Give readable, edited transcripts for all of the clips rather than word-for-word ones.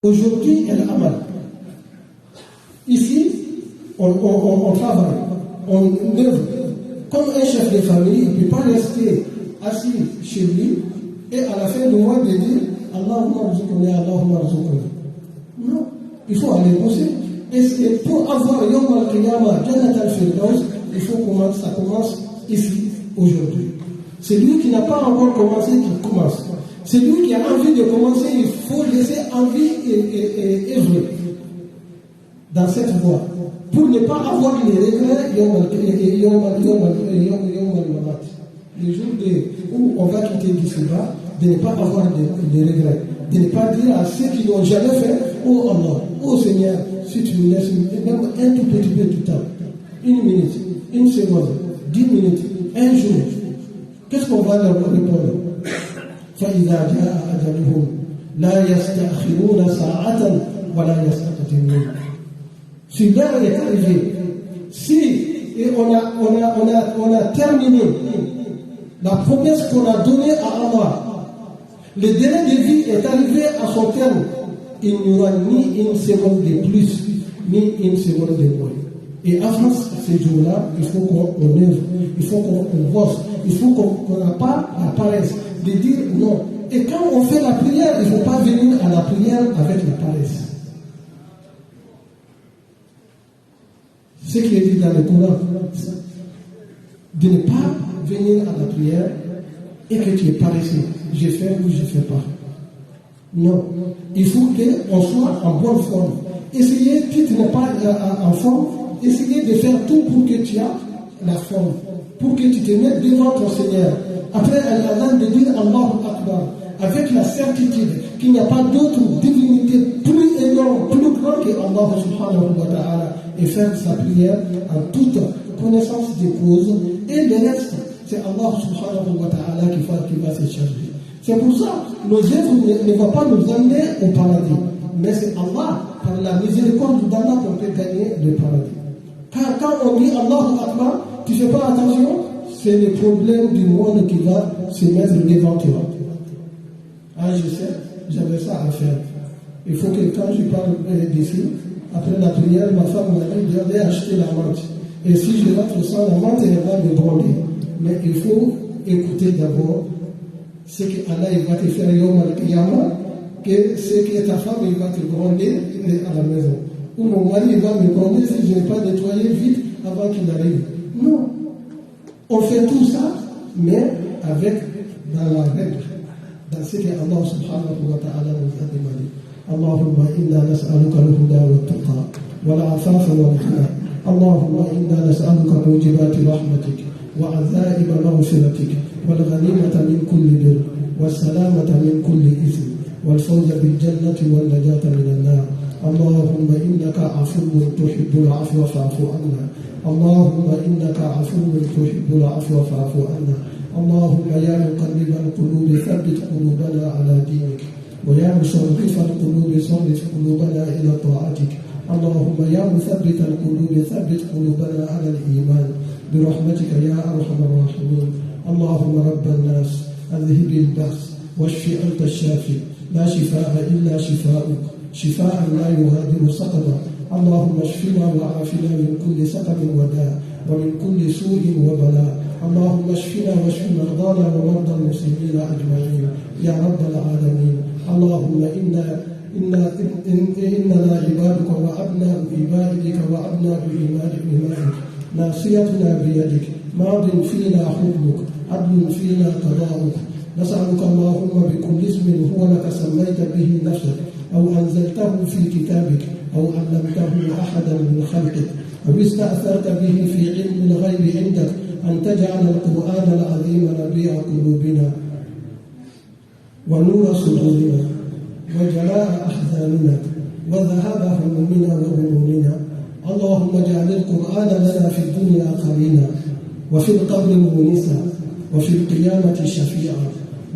Aujourd'hui, elle a mal. Ici, on travaille, on œuvre. Comme un chef de famille, il ne peut pas rester assis chez lui et à la fin du mois de dire Allahumma rzuqna, Allahumma rzuqna. Non, il faut aller bosser. Et pour avoir Yom al-Qiyamah, Jannat al-Firdaus, il faut que ça commence ici, aujourd'hui. C'est lui qui n'a pas encore commencé qui commence. C'est lui qui a envie de commencer, il faut laisser envie et œuvrer dans cette voie. Pour ne pas avoir les regrets, les jours où on va quitter d'ici-bas, de ne pas avoir de regrets. De ne pas dire à ceux qui n'ont jamais fait, oh Allah, oh Seigneur, si tu me laisses même un tout petit peu de temps, 1 minute, 1 seconde, 10 minutes, 1 jour, qu'est-ce qu'on va leur répondre? فإذا جاء أجلهم لا يستأخرون ساعة ولا يستقدمون. Si l'heure est arrivée, si on a terminé la promesse qu'on a donnée à Allah, le délai de vie est arrivé à son terme, il n'y aura ni une seconde de plus, ni une seconde de moins. Et avant ces jours-là, il faut qu'on œuvre, il faut qu'on bosse, il faut qu'on n'a pas la paresse de dire non. Et quand on fait la prière, il ne faut pas venir à la prière avec la paresse. Ce qui est dit dans le Coran, de ne pas venir à la prière et que tu es paresseux. Je fais ou je ne fais pas. Non. Il faut qu'on soit en bonne forme. Essayez, si tu n'es pas en forme, essayez de faire tout pour que tu aies la forme, pour que tu te mettes devant ton Seigneur. Après, Allah de dire Allahu Akbar, avec la certitude qu'il n'y a pas d'autre divinité plus énorme, plus grande que Allah subhanahu wa ta'ala, et faire sa prière en toute connaissance des causes. Et le reste, c'est Allah subhanahu wa ta'ala qui va se charger. C'est pour ça que nos œuvres ne vont pas nous amener au paradis. Mais c'est Allah, par la miséricorde d'Allah, qu'on peut gagner le paradis. Quand on dit Allahu Akbar, tu ne fais pas attention, c'est le problème du monde qui va se mettre devant toi. Ah, je sais, j'avais ça à faire. Il faut que quand je parle d'ici, après la prière, ma femme m'a dit d'aller acheter la menthe. Et si je rentre sans la menthe, elle va me gronder. Mais il faut écouter d'abord ce que Allah va te faire Yom al-Qiyamah, que ce que ta femme va te gronder à la maison. Ou mon mari va me gronder si je n'ai pas nettoyé vite avant qu'il arrive. Non. On fait tout ça, mais avec dans la règle, dans ce que Allah subhanahu wa ta'ala nous a demandé. Allahumma inna nas'aluka al-huda wa al-tuqa wa al-afafa wa al-ghina. Allahumma inna nas'aluka mujibati rahmatik wa azaima maghfiratik wal ghanimata min kulli bir wa salamata min kulli ithm wal fawza bil jannati wal najata min an-nar. اللهم إنك عفو تحب العفو فاعف عنا. اللهم إنك عفو تحب العفو فاعف عنا. اللهم يا مقلب القلوب ثبت قلوبنا على دينك ويا مصرف القلوب صرف قلوبنا إلى طاعتك. اللهم يا مثبت القلوب ثبت قلوبنا على الإيمان برحمتك يا أرحم الراحمين. اللهم رب الناس أذهب البأس واشف أنت الشافي لا شفاء إلا شفاؤك شفاء لا يغادر سقما. اللهم اشفنا وعافنا من كل سقم وداء ومن كل سوء وبلاء. اللهم اشفنا واشف مرضانا ومرضى المسلمين اجمعين يا رب العالمين. اللهم اننا عبادك وابناء عبادك وابناء امائك ناصيتنا بيدك ماض فينا حكمك عدل فينا قضاؤك. نسألك اللهم بكل اسم هو لك سميت به نفسك أو أنزلته في كتابك أو علمته أحدا من خلقك أو استأثرت به في علم الغيب عندك أن تجعل القرآن العظيم ربيع قلوبنا ونور صدورنا وجلاء أحزاننا وذهاب همومنا وغمومنا. اللهم اجعل القرآن لنا في الدنيا قرينا وفي القبر مونسا وفي القيامة شفيعا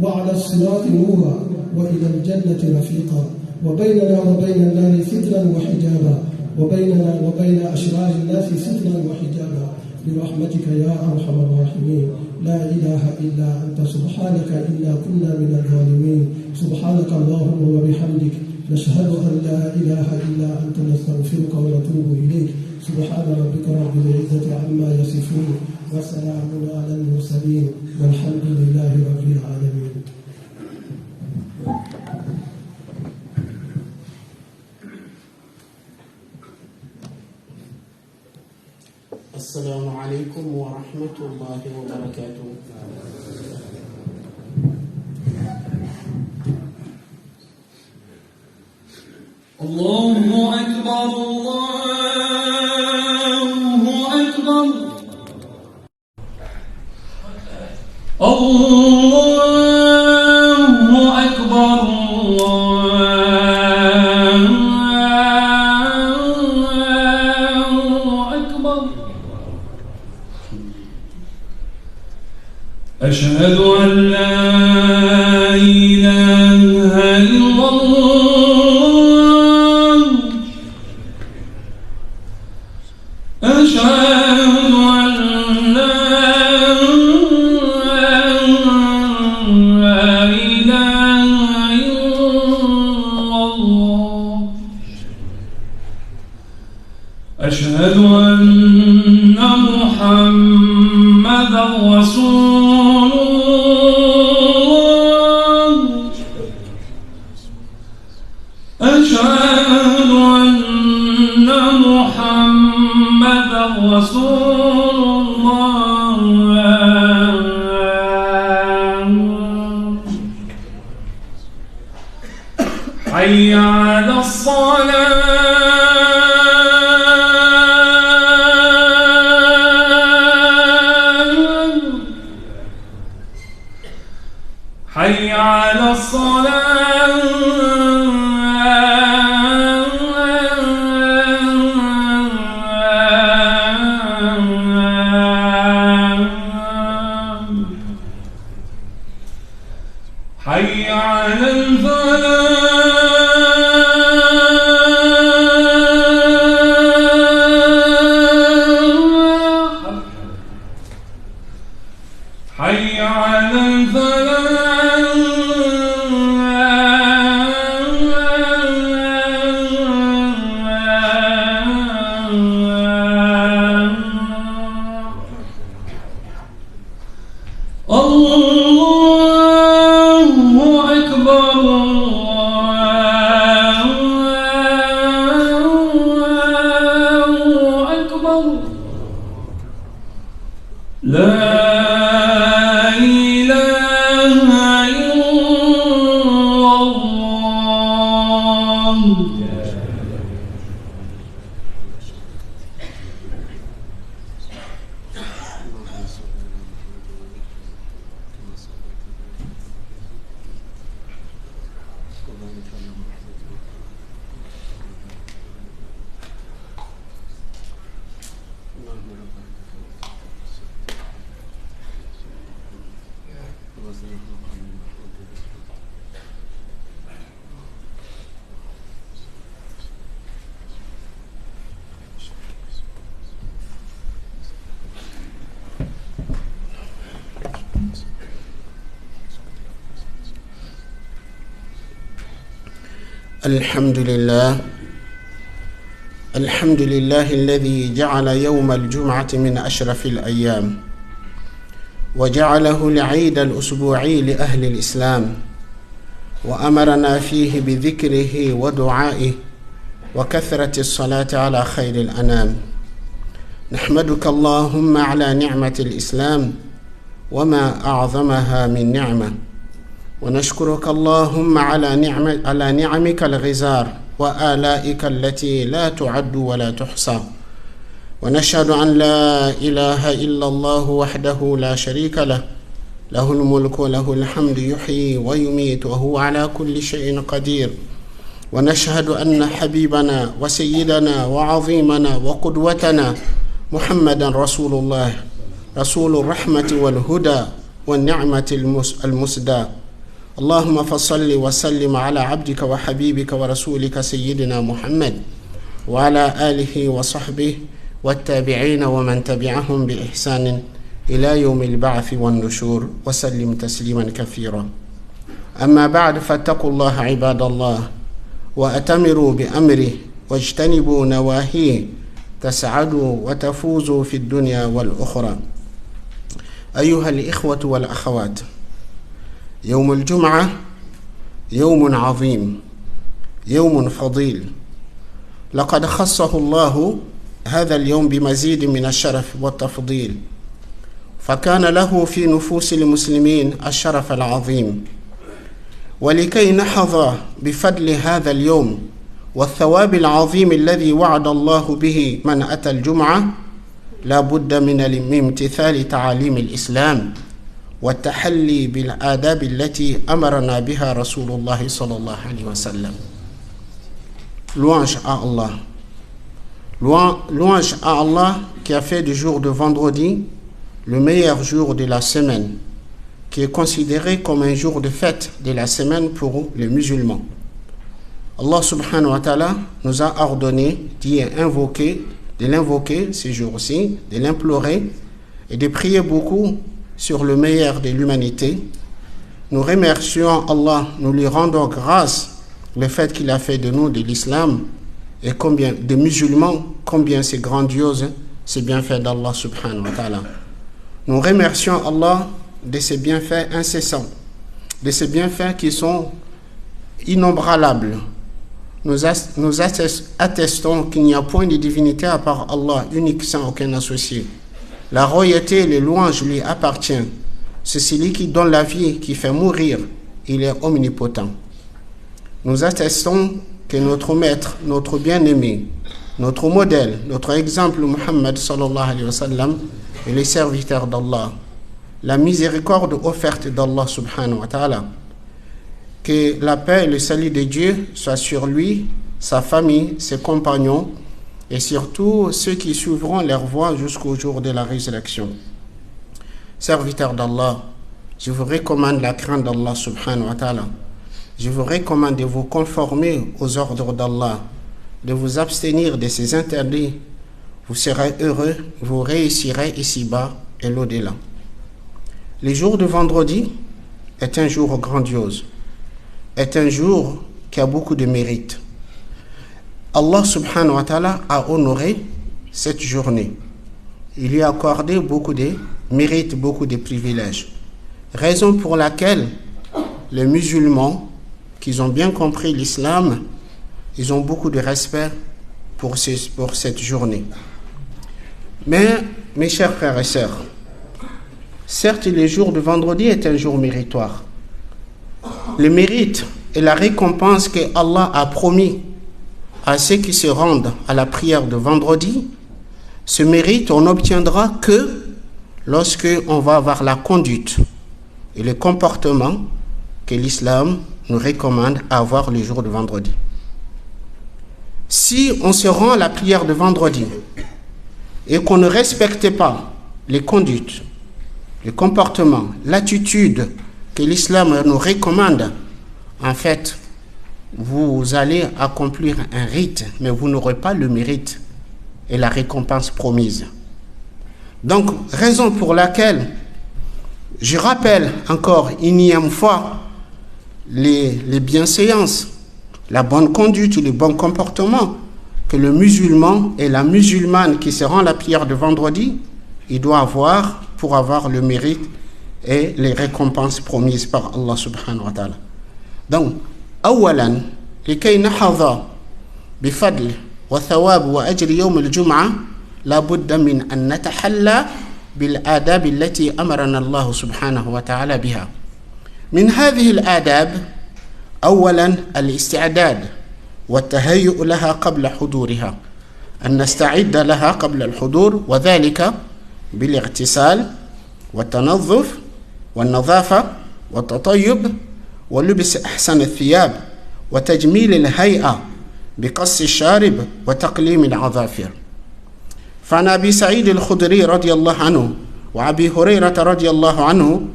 وعلى الصراط نورا وإلى الجنة رفيقا وبيننا وبين النار سترا وحجابا وبيننا وبين أشرار الناس سترا وحجابا برحمتك يا أرحم الراحمين. لا إله إلا أنت سبحانك إنا كنا من الظالمين. سبحانك اللهم وبحمدك نشهد أن لا إله إلا أنت نستغفرك ونتوب إليك سبحان ربك رب العزة عما يصفون وسلام على المرسلين والحمد لله رب العالمين. السلام عليكم ورحمة الله وبركاته. الله أكبر الله أكبر الله أكبر الله أكبر. أشهد أن لا إله إلا الله. أشهد أن لا إله إلا الله. أشهد أن محمدًا رسول الله. أشهد أن محمدًا رسول الله. حي على الصلاة. حي على الصلاة. حي على الفلاح. حي على الفلاح. الله أكبر الله أكبر. لا إله إلا الله. الحمد لله الذي جعل يوم الجمعة من أشرف الأيام وجعله العيد الأسبوعي لأهل الإسلام، وأمرنا فيه بذكره ودعائه وكثرة الصلاة على خير الأنام. نحمدك اللهم على نعمة الإسلام وما أعظمها من نعمة، ونشكرك اللهم على نعمك الغزار وآلائك التي لا تعد ولا تحصى. ونشهد أن لا إله إلا الله وحده لا شريك له، له الملك وله الحمد يحيي ويميت وهو على كل شيء قدير. ونشهد أن حبيبنا وسيدنا وعظيمنا وقدوتنا محمدا رسول الله، رسول الرحمة والهدى والنعمة المسدى. اللهم فصل وسلم على عبدك وحبيبك ورسولك سيدنا محمد وعلى آله وصحبه والتابعين ومن تبعهم بإحسان إلى يوم البعث والنشور، وسلم تسليما كثيرا. أما بعد، فاتقوا الله عباد الله، وأتمروا بأمره واجتنبوا نواهيه تسعدوا وتفوزوا في الدنيا والأخرى. أيها الإخوة والأخوات، يوم الجمعة يوم عظيم، يوم فضيل، لقد خصه الله هذا اليوم بمزيد من الشرف والتفضيل، فكان له في نفوس المسلمين الشرف العظيم. ولكي نحظى بفضل هذا اليوم والثواب العظيم الذي وعد الله به من أتى الجمعة، لا بد من امتثال تعاليم الإسلام والتحلي بالآداب التي أمرنا بها رسول الله صلى الله عليه وسلم. Louange à Allah. Louange à Allah qui a fait du jour de vendredi le meilleur jour de la semaine, qui est considéré comme un jour de fête de la semaine pour les musulmans. Allah subhanahu wa ta'ala nous a ordonné de l'invoquer ces jours-ci, de l'implorer et de prier beaucoup sur le meilleur de l'humanité. Nous remercions Allah, nous lui rendons grâce le fait qu'il a fait de nous de l'islam et combien de musulmans, combien c'est grandiose, c'est bienfaits d'Allah subhanahu wa ta'ala. Nous remercions Allah de ses bienfaits incessants, de ses bienfaits qui sont innombrables. Nous attestons qu'il n'y a point de divinité à part Allah, unique sans aucun associé. La royauté et les louanges lui appartiennent. C'est celui qui donne la vie, qui fait mourir. Il est omnipotent. Nous attestons que notre maître, notre bien-aimé, notre modèle, notre exemple, Muhammad sallallahu alayhi wa sallam, est le serviteur d'Allah. La miséricorde offerte d'Allah subhanahu wa ta'ala. Que la paix et le salut de Dieu soient sur lui, sa famille, ses compagnons et surtout ceux qui suivront leur voie jusqu'au jour de la résurrection. Serviteurs d'Allah, je vous recommande la crainte d'Allah subhanahu wa ta'ala. Je vous recommande de vous conformer aux ordres d'Allah, de vous abstenir de ses interdits. Vous serez heureux, vous réussirez ici-bas et l'au-delà. Le jour de vendredi est un jour grandiose, est un jour qui a beaucoup de mérite. Allah subhanahu wa ta'ala a honoré cette journée. Il lui a accordé beaucoup de mérites, beaucoup de privilèges. Raison pour laquelle les musulmans qui ont bien compris l'islam, ils ont beaucoup de respect pour cette journée. Mais, mes chers frères et sœurs, certes, le jour de vendredi est un jour méritoire. Le mérite et la récompense que Allah a promis à ceux qui se rendent à la prière de vendredi, ce mérite, on n'obtiendra que lorsque on va avoir la conduite et le comportement que l'islam nous recommande à avoir le jour de vendredi. Si on se rend à la prière de vendredi et qu'on ne respecte pas les conduites, le comportement, l'attitude que l'islam nous recommande, en fait, vous allez accomplir un rite, mais vous n'aurez pas le mérite et la récompense promise. Donc, raison pour laquelle je rappelle encore une énième fois les bienséances, la bonne conduite, le bon comportement que le musulman et la musulmane qui se rend à la prière de vendredi, il doit avoir pour avoir le mérite et les récompenses promises par Allah subhanahu wa ta'ala. Donc, أولا لكي نحظى بفضل وثواب وأجر يوم الجمعة لابد من أن نتحلى بالآداب التي أمرنا الله سبحانه وتعالى بها. من هذه الآداب أولا الاستعداد والتهيؤ لها قبل حضورها، أن نستعد لها قبل الحضور، وذلك بالاغتسال والتنظف والنظافة والتطيب ولبس أحسن الثياب وتجميل الهيئة بقص الشارب وتقليم العظافر. فعن أبي سعيد الخدري رضي الله عنه وأبي هريرة رضي الله عنه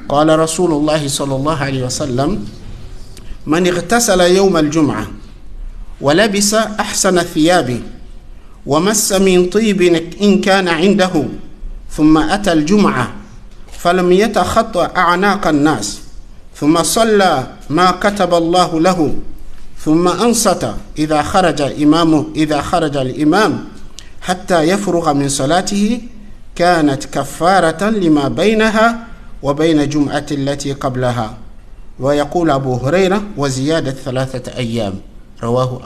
قال رسول الله صلى الله عليه وسلم: من اغتسل يوم الجمعة ولبس أحسن الثياب ومس من طيب إن كان عنده ثم أتى الجمعة فلم يتخطى أعناق الناس ثم صلى ما كتب الله له ثم أنصت إذا خرج الإمام حتى يفرغ من صلاته كانت كفارة لما بينها وبين جمعة التي قبلها. ويقول أبو هريرة وزيادة 3 أيام. رواه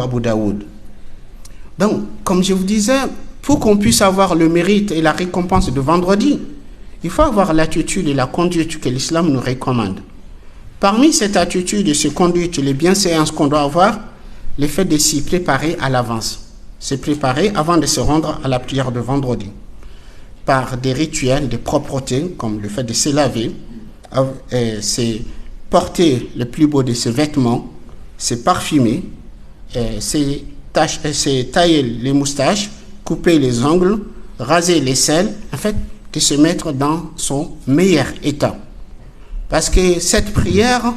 Abu Daoud. Donc, comme je vous disais, pour qu'on puisse avoir le mérite et la récompense de vendredi, il faut avoir l'attitude et la conduite que l'islam nous recommande. Parmi cette attitude et cette conduite, les bienséances qu'on doit avoir, le fait de s'y préparer à l'avance. Se préparer avant de se rendre à la prière de vendredi. Par des rituels de propreté, comme le fait de se laver, c'est porter le plus beau de ses vêtements, c'est parfumer, c'est tailler les moustaches, couper les ongles, raser les selles, en fait, de se mettre dans son meilleur état. Parce que cette prière,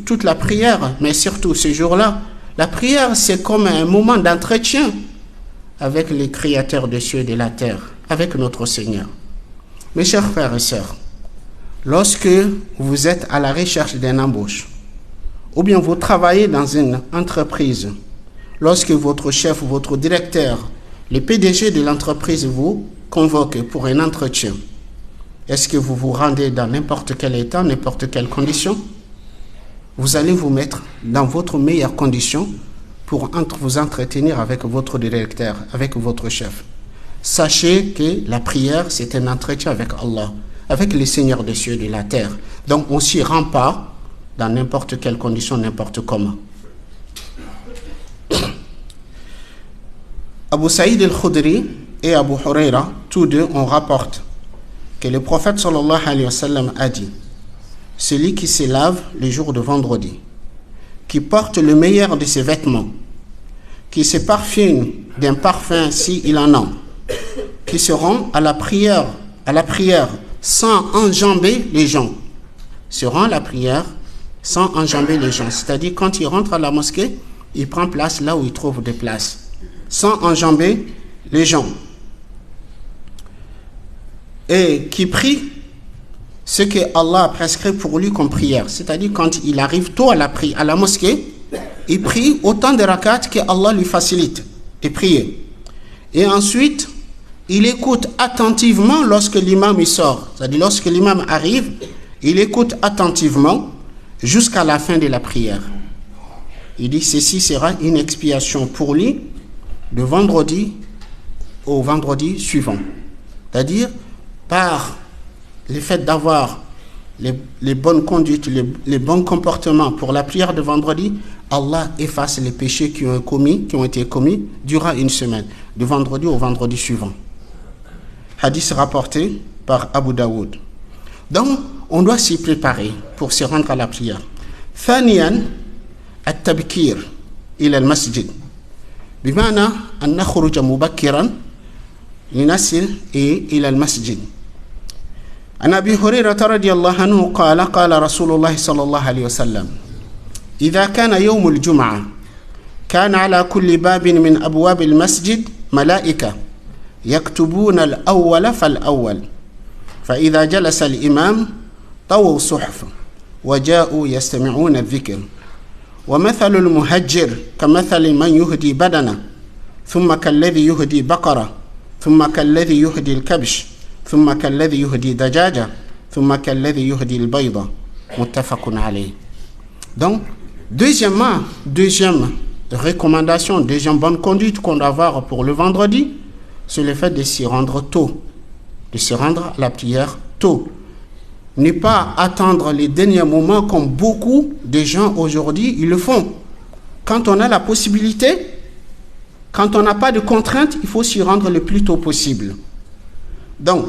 toute la prière, mais surtout ce jour-là, la prière, c'est comme un moment d'entretien avec les créateurs des cieux et de la terre, avec notre Seigneur. Mes chers frères et sœurs, lorsque vous êtes à la recherche d'une embauche, ou bien vous travaillez dans une entreprise, lorsque votre chef, votre directeur, le PDG de l'entreprise vous convoque pour un entretien, est-ce que vous vous rendez dans n'importe quel état, n'importe quelle condition? Vous allez vous mettre dans votre meilleure condition pour vous entretenir avec votre directeur, avec votre chef. Sachez que la prière, c'est un entretien avec Allah, avec le Seigneur des cieux et de la terre. Donc, on ne s'y rend pas dans n'importe quelle condition, n'importe comment. Abu Saïd al-Khudri et Abu Huraira, tous deux, on rapporte que le prophète sallallahu alayhi wa sallam a dit: celui qui se lave le jour de vendredi, qui porte le meilleur de ses vêtements, qui se parfume d'un parfum s'il en a, qui se rend à la prière sans enjamber les gens, se rend à la prière sans enjamber les gens, c'est-à-dire quand il rentre à la mosquée, il prend place là où il trouve des places, sans enjamber les gens, et qui prie ce que Allah a prescrit pour lui comme prière, c'est-à-dire quand il arrive tôt à la mosquée, il prie autant de rakats que Allah lui facilite de prier, et ensuite il écoute attentivement lorsque l'imam il sort, c'est-à-dire lorsque l'imam arrive, il écoute attentivement jusqu'à la fin de la prière. Il dit ceci sera une expiation pour lui de vendredi au vendredi suivant, c'est-à-dire par le fait d'avoir les bonnes conduites, les bons comportements pour la prière de vendredi, Allah efface les péchés qui ont été commis durant une semaine, de vendredi au vendredi suivant. Hadith rapporté par Abu Daoud. Donc, on doit s'y préparer pour se rendre à la prière. ثانيا التبكير إلى المسجد بمعنى أن نخرج مبكرا لنصل إلى المسجد. عن أبي هريرة رضي الله عنه قال قال رسول الله صلى الله عليه وسلم: إذا كان يوم الجمعة كان على كل باب من أبواب المسجد ملائكة يكتبون الأول فالأول، فإذا جلس الإمام طووا صحف وجاءوا يستمعون الذكر، ومثل المهجر كمثل من يهدي بدنه، ثم كالذي يهدي بقرة، ثم كالذي يهدي الكبش، ثم كالذي يهدي دجاجة، ثم كالذي يهدي البيضة. متفق عليه. Donc, deuxième recommandation, deuxième bonne conduite qu'on doit avoir pour le vendredi, c'est le fait de s'y rendre tôt, de se rendre à la prière tôt. Ne pas attendre les derniers moments comme beaucoup de gens aujourd'hui ils le font. Quand on a la possibilité, quand on n'a pas de contraintes, il faut s'y rendre le plus tôt possible. Donc,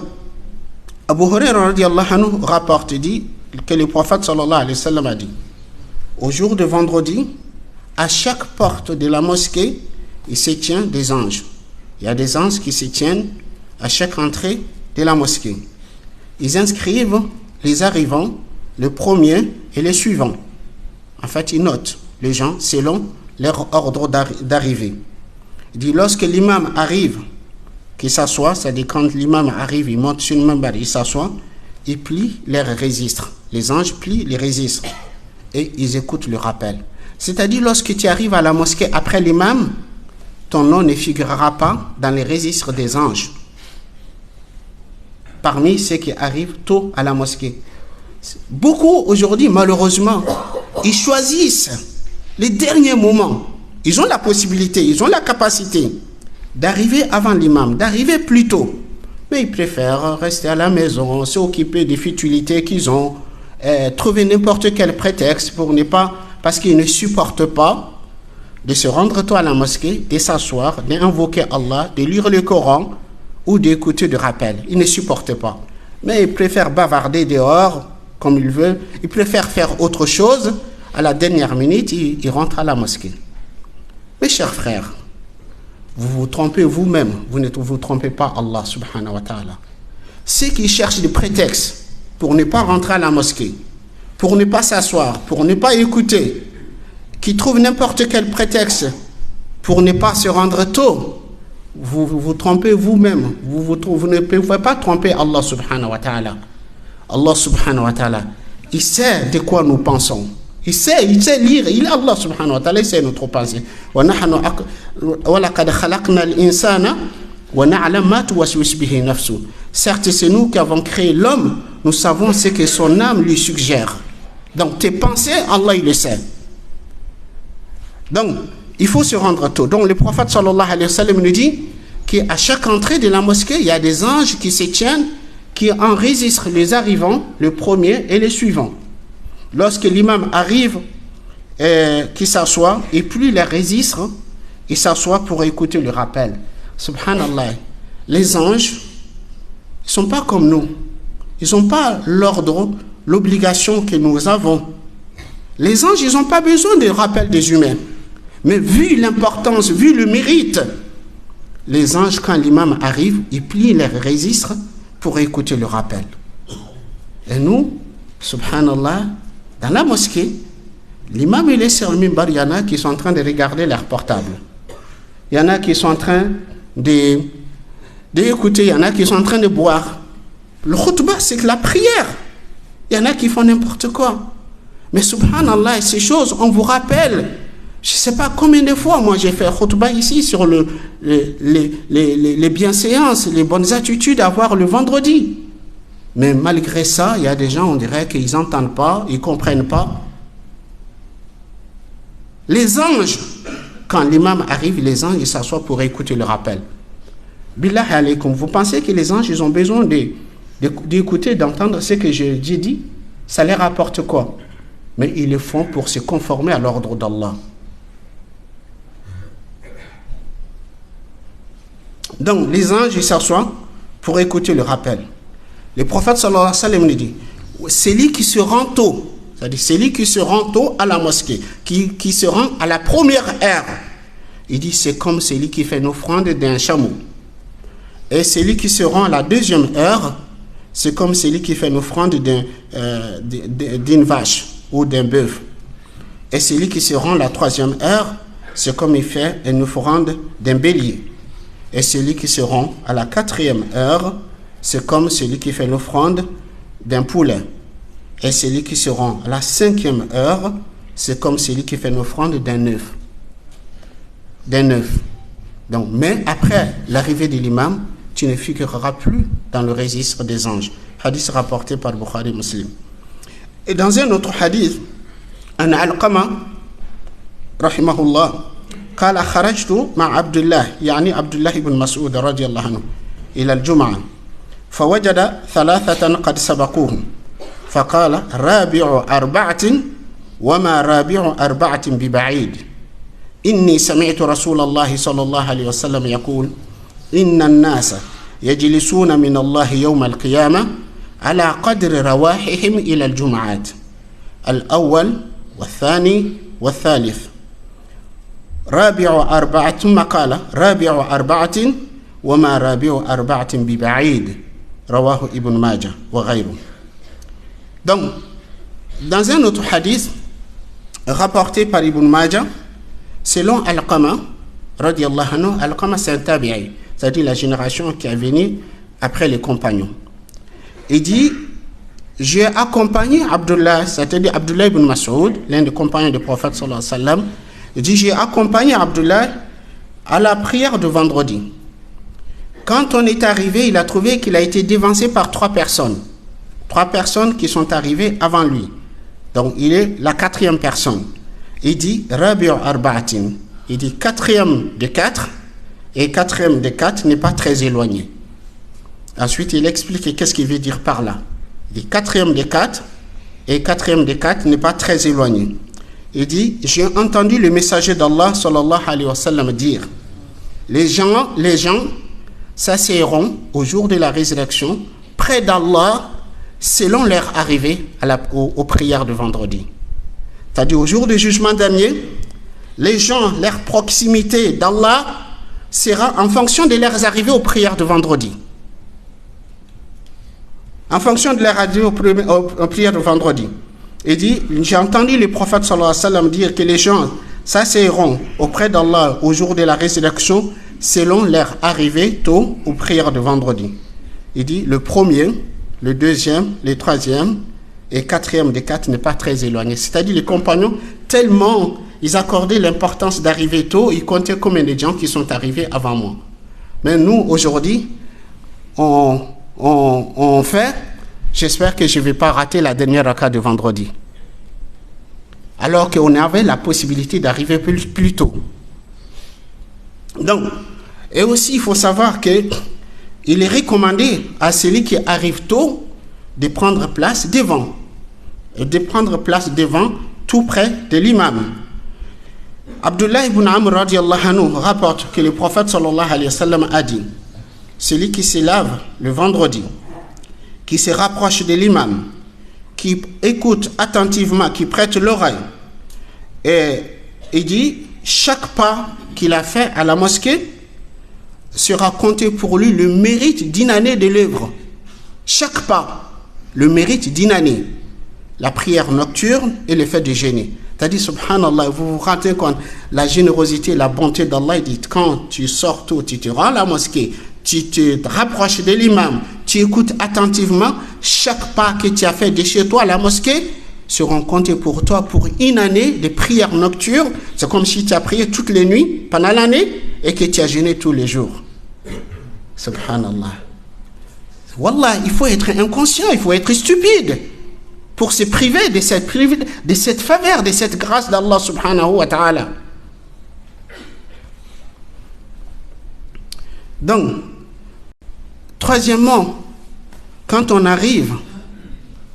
Abu Huraira radiyallahu anhu rapporte, dit que le prophète sallallahu alayhi wa sallam a dit: au jour de vendredi, à chaque porte de la mosquée, il se tient des anges. Il y a des anges qui se tiennent à chaque entrée de la mosquée. Ils inscrivent les arrivants, le premier et les suivants. En fait, ils notent les gens selon leur ordre d'arrivée. Il dit lorsque l'imam arrive, qu'il s'assoit, c'est-à-dire quand l'imam arrive, il monte sur le minbar, il s'assoit, il plie les registres. Les anges plient les registres. et ils écoutent le rappel. C'est-à-dire, lorsque tu arrives à la mosquée après l'imam, ton nom ne figurera pas dans les registres des anges. Parmi ceux qui arrivent tôt à la mosquée. Beaucoup aujourd'hui, malheureusement, ils choisissent les derniers moments. Ils ont la possibilité, ils ont la capacité d'arriver avant l'imam, d'arriver plus tôt. Mais ils préfèrent rester à la maison, s'occuper des futilités qu'ils ont, trouver n'importe quel prétexte pour ne pas, parce qu'ils ne supportent pas de se rendre tôt à la mosquée, de s'asseoir, d'invoquer Allah, de lire le Coran ou d'écouter du rappel. Ils ne supportent pas. Mais ils préfèrent bavarder dehors comme ils veulent. Ils préfèrent faire autre chose. À la dernière minute, ils rentrent à la mosquée. Mes chers frères, vous vous trompez vous-même. Vous ne vous trompez pas Allah subhanahu wa ta'ala. Ceux qui cherchent des prétextes pour ne pas rentrer à la mosquée, pour ne pas s'asseoir, pour ne pas écouter, qui trouvent n'importe quel prétexte pour ne pas se rendre tôt, vous trompez vous-même. Vous ne pouvez pas tromper Allah subhanahu wa ta'ala. Allah subhanahu wa ta'ala, il sait de quoi nous pensons. Il sait lire. Il est Allah subhanahu wa ta'ala, il sait notre pensée. Certes, c'est nous qui avons créé l'homme. Nous savons ce que son âme lui suggère. Donc, tes pensées, Allah, il le sait. Donc, il faut se rendre tôt. Donc, le prophète sallallahu alayhi wa sallam nous dit qu'à chaque entrée de la mosquée, il y a des anges qui se tiennent, qui enregistrent les arrivants, le premier et les suivants. Lorsque l'imam arrive, qui s'assoit, et plus il les registre, il s'assoit pour écouter le rappel. Subhanallah. Les anges, ils ne sont pas comme nous. Ils n'ont pas l'ordre, l'obligation que nous avons. Les anges, ils n'ont pas besoin de rappel des humains. Mais vu l'importance, vu le mérite, les anges, quand l'imam arrive, ils plient les registres pour écouter le rappel. Et nous, subhanallah, dans la mosquée, l'imam il est sur le minbar, il y en a qui sont en train de regarder leur portable. Il y en a qui sont en train d'écouter, il y en a qui sont en train de boire. Le khutbah, c'est que la prière. Il y en a qui font n'importe quoi. Mais subhanallah, ces choses, on vous rappelle. Je ne sais pas combien de fois, moi, j'ai fait khutbah ici sur les bienséances, les bonnes attitudes à avoir le vendredi. Mais malgré ça, il y a des gens, on dirait qu'ils n'entendent pas, ils ne comprennent pas. Les anges, quand l'imam arrive, les anges, ils s'assoient pour écouter le rappel. Billah alaykum, vous pensez que les anges, ils ont besoin d'écouter, d'entendre ce que j'ai dit? Ça leur apporte quoi? Mais ils le font pour se conformer à l'ordre d'Allah. Donc, les anges, ils s'assoient pour écouter le rappel. Le prophète sallallahu alayhi wa sallam nous dit, c'est lui qui se rend tôt, c'est-à-dire c'est lui qui se rend tôt à la mosquée, qui se rend à la première heure. Il dit, c'est comme celui qui fait une offrande d'un chameau. Et celui qui se rend à la deuxième heure, c'est comme celui qui fait une offrande d'une vache ou d'un bœuf. Et celui qui se rend à la troisième heure, c'est comme il fait une offrande d'un bélier. Et celui qui se rend à la quatrième heure, c'est comme celui qui fait l'offrande d'un poulet. Et celui qui se rend à la cinquième heure, c'est comme celui qui fait l'offrande d'un œuf. Donc, mais après l'arrivée de l'imam, tu ne figureras plus dans le registre des anges. Hadith rapporté par Bukhari Muslim. Et dans un autre hadith, an Alqama, rahimahullah, قال خرجت مع عبد الله يعني عبد الله بن مسعود رضي الله عنه إلى الجمعة فوجد ثلاثة قد سبقوهم فقال رابع أربعة وما رابع أربعة ببعيد إني سمعت رسول الله صلى الله عليه وسلم يقول إن الناس يجلسون من الله يوم القيامة على قدر رواحهم إلى الجمعات الأول والثاني والثالث رابع أربعة ثم قال رابع أربعة وما رابع أربعة ببعيد رواه ابن ماجه وغيره. Donc, dans un autre hadith rapporté par Ibn Majah, selon Alqama, radiallahu anhu, Alqama c'est un tabi'i, c'est-à-dire la génération qui est venue après les compagnons. Il dit, j'ai accompagné Abdullah, c'est-à-dire Abdullah ibn Mas'ud, l'un des compagnons du prophète sallallahu alayhi wa sallam. Il dit, j'ai accompagné Abdullah à la prière de vendredi. Quand on est arrivé, il a trouvé qu'il a été devancé par 3 personnes. 3 personnes qui sont arrivées avant lui. Donc, il est la 4e personne. Il dit, Rabi'u arba'atin. Il dit, 4e de 4, et 4e de 4 n'est pas très éloigné. Ensuite, il explique qu'est-ce qu'il veut dire par là. Il dit, 4e de 4, et 4e de 4 n'est pas très éloigné. Il dit, j'ai entendu le messager d'Allah, sallallahu alayhi wa sallam, dire, les gens s'asseyeront au jour de la résurrection près d'Allah selon leur arrivée aux prières de vendredi. C'est-à-dire au jour du jugement dernier, les gens, leur proximité d'Allah sera en fonction de leurs arrivées aux prières de vendredi. En fonction de leur arrivée aux prières de vendredi. Il dit, j'ai entendu le prophète sallallahu alayhi wa sallam dire que les gens s'asseyeront auprès d'Allah au jour de la résurrection selon leur arrivée tôt aux prières de vendredi. Il dit, le premier, le deuxième, le troisième et 4e des 4 n'est pas très éloigné. C'est-à-dire les compagnons, tellement ils accordaient l'importance d'arriver tôt, ils comptaient combien de gens qui sont arrivés avant moi. Mais nous, aujourd'hui, on fait, j'espère que je ne vais pas rater la dernière raka de vendredi. Alors qu'on avait la possibilité d'arriver plus tôt. Donc, et aussi il faut savoir qu'il est recommandé à celui qui arrive tôt de prendre place devant. Et de prendre place devant tout près de l'imam. Abdullah ibn Amr radiallahu anhu rapporte que le prophète sallallahu alayhi wa sallam a dit, celui qui se lave le vendredi, qui se rapproche de l'imam, qui écoute attentivement, qui prête l'oreille, et il dit, chaque pas qu'il a fait à la mosquée sera compté pour lui le mérite d'une année de l'œuvre. Chaque pas, le mérite d'une année. La prière nocturne et le fait de jeûner. C'est-à-dire, subhanallah, vous vous rendez compte, la générosité, la bonté d'Allah, il dit, quand tu sors tôt, tu te rends à la mosquée, tu te rapproches de l'imam, tu écoutes attentivement, chaque pas que tu as fait de chez toi à la mosquée seront comptés pour toi pour une année de prière nocturne. C'est comme si tu as prié toutes les nuits pendant l'année et que tu as jeûné tous les jours. Subhanallah. Wallah, il faut être inconscient, il faut être stupide pour se priver de cette faveur, de cette grâce d'Allah subhanahu wa ta'ala. Donc, troisièmement, quand on arrive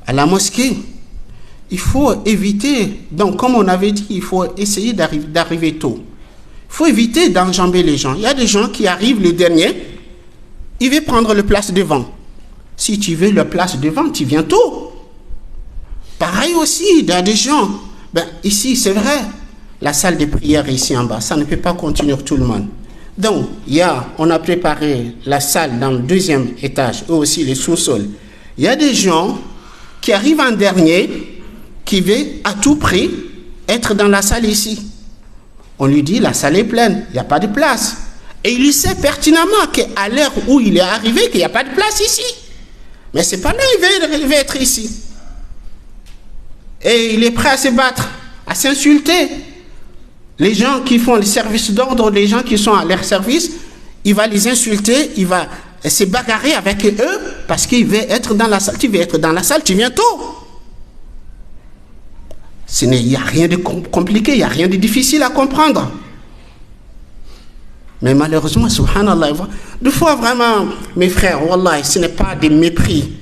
à la mosquée, il faut éviter, donc comme on avait dit, il faut essayer d'arriver tôt. Il faut éviter d'enjamber les gens. Il y a des gens qui arrivent le dernier, ils veulent prendre la place devant. Si tu veux la place devant, tu viens tôt. Pareil aussi, il y a des gens, ici c'est vrai, la salle de prière est ici en bas, ça ne peut pas contenir tout le monde. Donc, on a préparé la salle dans le 2e étage, et aussi les sous-sols. Il y a des gens qui arrivent en dernier, qui veulent à tout prix être dans la salle ici. On lui dit, la salle est pleine, il n'y a pas de place. Et il sait pertinemment qu'à l'heure où il est arrivé, qu'il n'y a pas de place ici. Mais c'est pas là, il veut être ici. Et il est prêt à se battre, à s'insulter. Les gens qui font le service d'ordre, les gens qui sont à leur service, il va les insulter, il va se bagarrer avec eux parce qu'il veut être dans la salle. Tu veux être dans la salle, tu viens tôt. Il n'y a rien de compliqué, il n'y a rien de difficile à comprendre. Mais malheureusement, subhanallah, des fois vraiment, mes frères, wallah, ce n'est pas des mépris.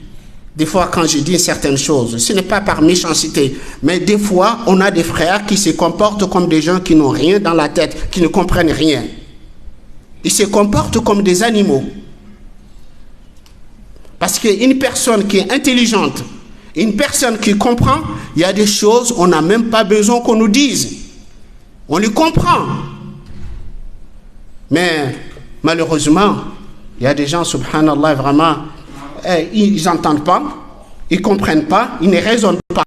Des fois, quand je dis certaines choses, ce n'est pas par méchanceté, mais des fois, on a des frères qui se comportent comme des gens qui n'ont rien dans la tête, qui ne comprennent rien. Ils se comportent comme des animaux. Parce qu'une personne qui est intelligente, une personne qui comprend, il y a des choses, on n'a même pas besoin qu'on nous dise. On les comprend. Mais malheureusement, il y a des gens, subhanallah, vraiment, ils n'entendent pas, ils ne comprennent pas, ils ne raisonnent pas.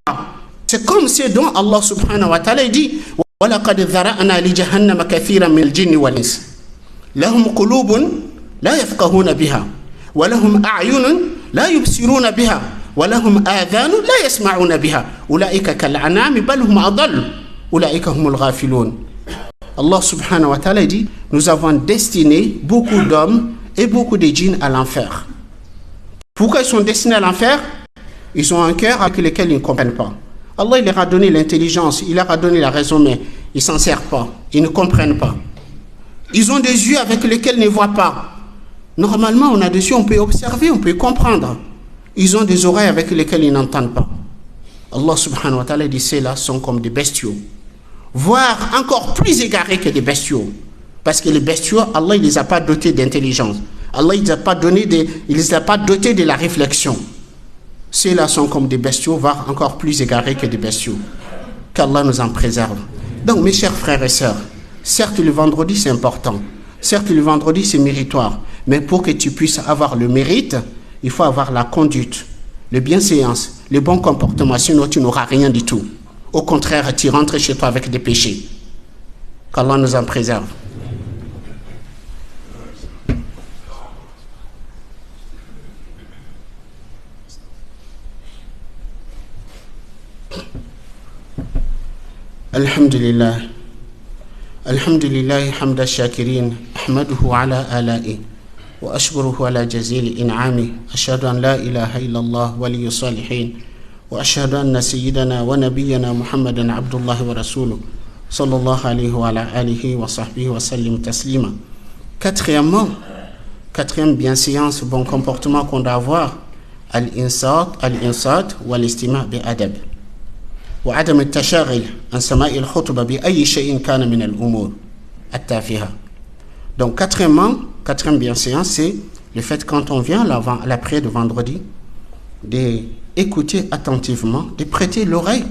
C'est comme ce dont Allah subhanahu wa ta'ala dit وَلَقَدْ ذَرَأْنَا لِجَهَنَّمَ كَثِيرًا مِنَ الْجِنِّ وَالْإِنسِ لَهُمْ قُلُوبٌ لَا يَفْقَهُونَ بِهَا وَلَهُمْ أَعْيُنٌ لَا يُبْصِرُونَ بِهَا وَلَهُمْ آذَانٌ لَا يَسْمَعُونَ بِهَا أُولَئِكَ كَالْأَنْعَامِ بَلْ هُمْ أَضَلُّ أُولَئِكَ هُمُ الْغَافِلُونَ. Allah subhanahu wa ta'ala dit, nous avons destiné beaucoup d'hommes et beaucoup de djinns à l'enfer. Pourquoi ils sont destinés à l'enfer? Ils ont un cœur avec lequel ils ne comprennent pas. Allah il leur a donné l'intelligence, il leur a donné la raison, mais ils ne s'en servent pas, ils ne comprennent pas. Ils ont des yeux avec lesquels ils ne voient pas. Normalement, on a des yeux, on peut observer, on peut comprendre. Ils ont des oreilles avec lesquelles ils n'entendent pas. Allah subhanahu wa ta'ala dit, ceux-là sont comme des bestiaux, voire encore plus égarés que des bestiaux. Parce que les bestiaux, Allah ne les a pas dotés d'intelligence. Allah ne les a pas dotés de la réflexion. Ceux-là sont comme des bestiaux, voire encore plus égarés que des bestiaux. Qu'Allah nous en préserve. Donc, mes chers frères et sœurs, certes, le vendredi, c'est important. Certes, le vendredi, c'est méritoire. Mais pour que tu puisses avoir le mérite, il faut avoir la conduite, le bienséance, le bon comportement. Sinon, tu n'auras rien du tout. Au contraire, tu rentres chez toi avec des péchés. Qu'Allah nous en préserve. Alhamdulillah. Alhamdulillah hamda shakirin. Ahmaduhu ala ala'i. Wa ashkuruhu ala jazili in'ami. Ashhadu an la ilaha illallah waliyu salihin. وأشهد أن سيدنا ونبينا محمدا عبد الله ورسوله صلى الله عليه وعلى آله وصحبه وسلم تسليما. Quatrième bienséance, bon comportement qu'on doit avoir, al-insat wal-istima' bi'adab wa adam al-tashagil an sama'i al-khutba bi ayyi shay'in kana min al-umur at-tafiha. Donc quatrième bienséance, c'est le fait quand on vient à la prière de vendredi d'écouter attentivement, de prêter l'oreille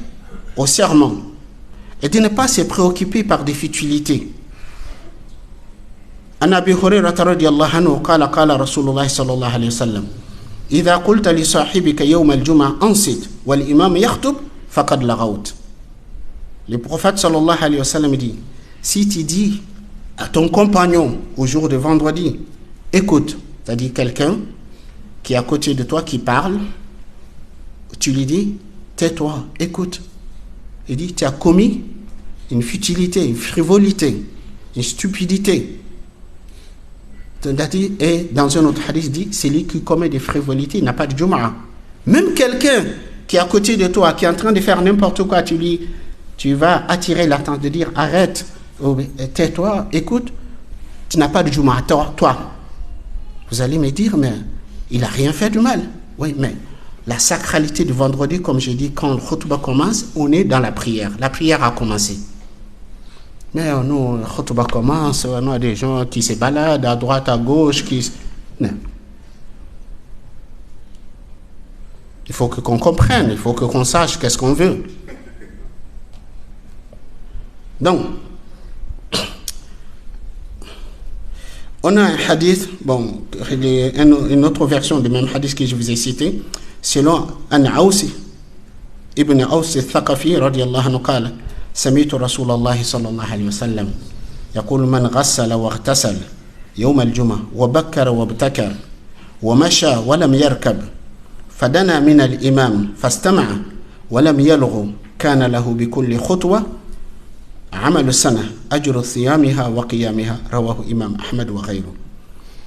au sermon et de ne pas se préoccuper par des futilités. An Abi Hurairah radiyallahu anhu qala qala Rasulullah sallallahu alayhi wa sallam idha qulta li sahibika yawm al-jum'ah ansit wal imam yakhutub faqad laghawt. Le prophète sallallahu alayhi wa sallam dit, si tu dis à ton compagnon au jour de vendredi, écoute, c'est-à-dire quelqu'un qui est à côté de toi qui parle, tu lui dis, tais-toi, écoute. Il dit, tu as commis une futilité, une frivolité, une stupidité. Et dans un autre hadith, dit, celui qui commet des frivolités, il n'a pas de Jumu'ah. Même quelqu'un qui est à côté de toi, qui est en train de faire n'importe quoi, tu vas attirer l'attention de dire, arrête, tais-toi, écoute, tu n'as pas de Jumu'ah, toi. Vous allez me dire, mais il n'a rien fait de mal. Oui, mais la sacralité du vendredi, comme je dis, quand le khutbah commence, on est dans la prière. La prière a commencé. Mais nous, le khutbah commence, on a des gens qui se baladent à droite, à gauche, Non. Il faut qu'on comprenne, il faut qu'on sache qu'est-ce qu'on veut. Donc, on a un hadith, bon, une autre version du même hadith que je vous ai cité, selon An Awsi ibn Awsi al-Thaqafi radiyallahu anhu qala سمعت رسول الله صلى الله عليه وسلم يقول من غسل واغتسل يوم الجمعة وبكر وابتكر ومشى ولم يركب فدنا من الإمام فاستمع ولم يلغ كان له بكل خطوة عمل السنة أجر صيامها وقيامها رواه إمام أحمد وغيره.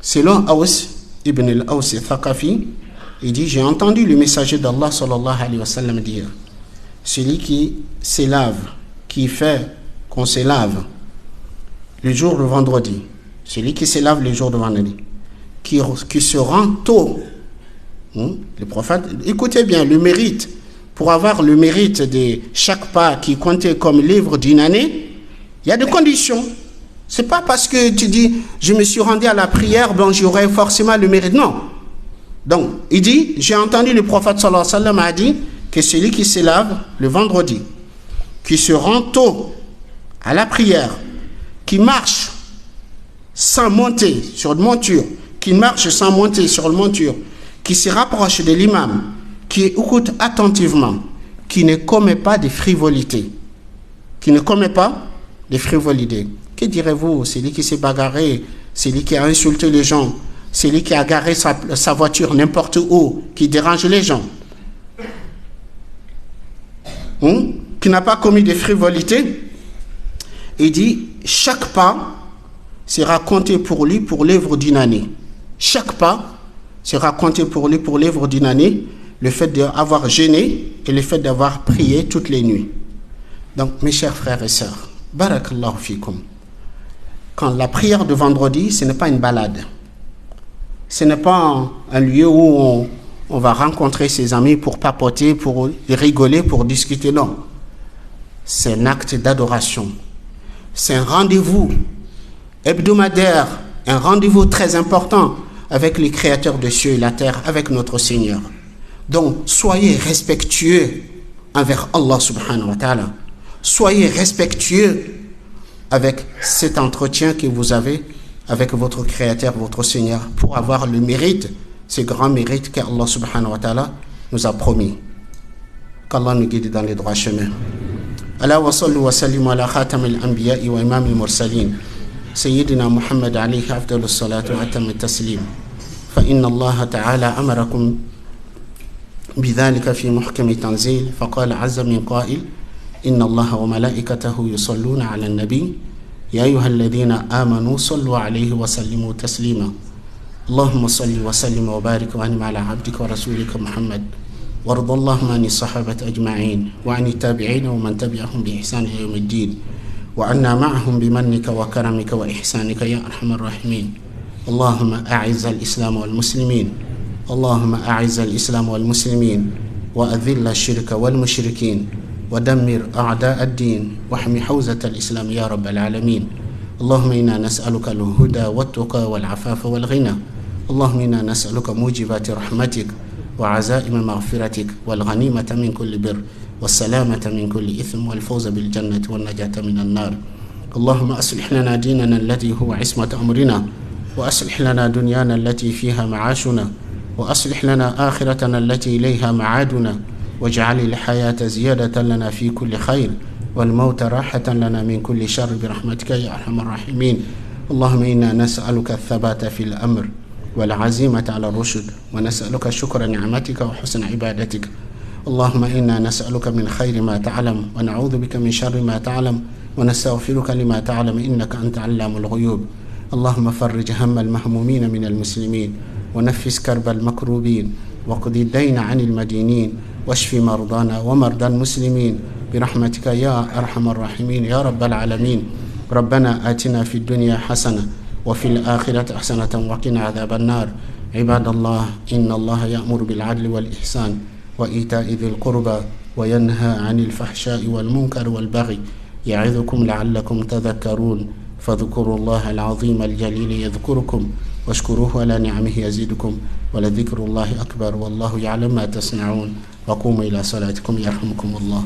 Selon Aws ibn al-Aws al-Thaqafi, il dit, j'ai entendu le messager d'Allah sallallahu alayhi wa sallam dire, celui qui se lave, qui fait qu'on se lave le jour de vendredi, celui qui se lave le jour de vendredi, qui se rend tôt, le prophète, écoutez bien, le mérite, pour avoir le mérite de chaque pas qui comptait comme livre d'une année, il y a des conditions. C'est pas parce que tu dis, je me suis rendu à la prière, bon, j'aurai forcément le mérite. Non. Donc, il dit, j'ai entendu le prophète sallallahu alayhi wa sallam a dit que celui qui se lave le vendredi, qui se rend tôt à la prière, qui marche sans monter sur une monture, qui marche sans monter sur une monture, qui se rapproche de l'imam, qui écoute attentivement, qui ne commet pas de frivolité, Que direz-vous? Celui qui s'est bagarré, celui qui a insulté les gens, celui qui a garé sa voiture n'importe où, qui dérange les gens. qui n'a pas commis de frivolité, il dit chaque pas sera compté pour lui pour l'œuvre d'une année. Chaque pas sera compté pour lui pour l'œuvre d'une année, le fait d'avoir jeûné et le fait d'avoir prié toutes les nuits. Donc mes chers frères et sœurs, barakallahu fikum, quand la prière de vendredi, ce n'est pas une balade, ce n'est pas un lieu où on va rencontrer ses amis pour papoter, pour rigoler, pour discuter, non. C'est un acte d'adoration. C'est un rendez-vous hebdomadaire, un rendez-vous très important avec les créateurs de cieux et la terre, avec notre Seigneur. Donc, soyez respectueux envers Allah subhanahu wa ta'ala. Soyez respectueux avec cet entretien que vous avez avec votre Créateur, votre Seigneur, pour avoir le mérite, ce grand mérite qu'Allah subhanahu wa ta'ala nous a promis. Qu'Allah nous guide dans les droits chemins. Ala wa sallu wa sallimu ala khatam al-anbiya'i wa imam al-mursalin. سيدنا محمد عليه أفضل الصلاة وأتم التسليم فإن الله تعالى أمركم بذلك في محكم تنزيل فقال عز من قائل إن الله وملائكته يصلون على النبي يا أيها الذين آمنوا صلوا عليه وسلموا تسليما اللهم صل وسلم وبارك وأنعم على عبدك ورسولك محمد وارض اللهم عن الصحابة أجمعين وعن التابعين ومن تبعهم بإحسان إلى يوم الدين وعنا معهم بمنك وكرمك وإحسانك يا أرحم الراحمين اللهم أعز الإسلام والمسلمين اللهم أعز الإسلام والمسلمين وأذل الشرك والمشركين ودمر أعداء الدين واحمي حوزة الإسلام يا رب العالمين اللهم إنا نسألك الهدى والتقى والعفاف والغنى اللهم إنا نسألك موجبات رحمتك وعزائم مغفرتك والغنيمة من كل بر والسلامة من كل إثم والفوز بالجنة والنجاة من النار اللهم أصلح لنا ديننا الذي هو عصمة أمرنا وأصلح لنا دنيانا التي فيها معاشنا وأصلح لنا آخرتنا التي إليها معادنا واجعل الحياة زيادة لنا في كل خير والموت راحة لنا من كل شر برحمتك يا أرحم الراحمين اللهم إنا نسألك الثبات في الأمر والعزيمة على الرشد ونسألك شكر نعمتك وحسن عبادتك اللهم إنا نسألك من خير ما تعلم ونعوذ بك من شر ما تعلم ونستغفرك لما تعلم إنك أنت علام الغيوب اللهم فرج هم المهمومين من المسلمين ونفس كرب المكروبين وقض الدين عن المدينين واشف مرضانا ومرضى المسلمين برحمتك يا أرحم الراحمين يا رب العالمين ربنا آتنا في الدنيا حسنة وفي الآخرة حسنة وقنا عذاب النار عباد الله إن الله يأمر بالعدل والإحسان وإيتاء ذي القربى وينهى عن الفحشاء والمنكر والبغي يعظكم لعلكم تذكرون فاذكروا الله العظيم الجليل يذكركم واشكروه على نعمه يزيدكم ولذكر الله أكبر والله يعلم ما تصنعون وقوموا إلى صلاتكم يرحمكم الله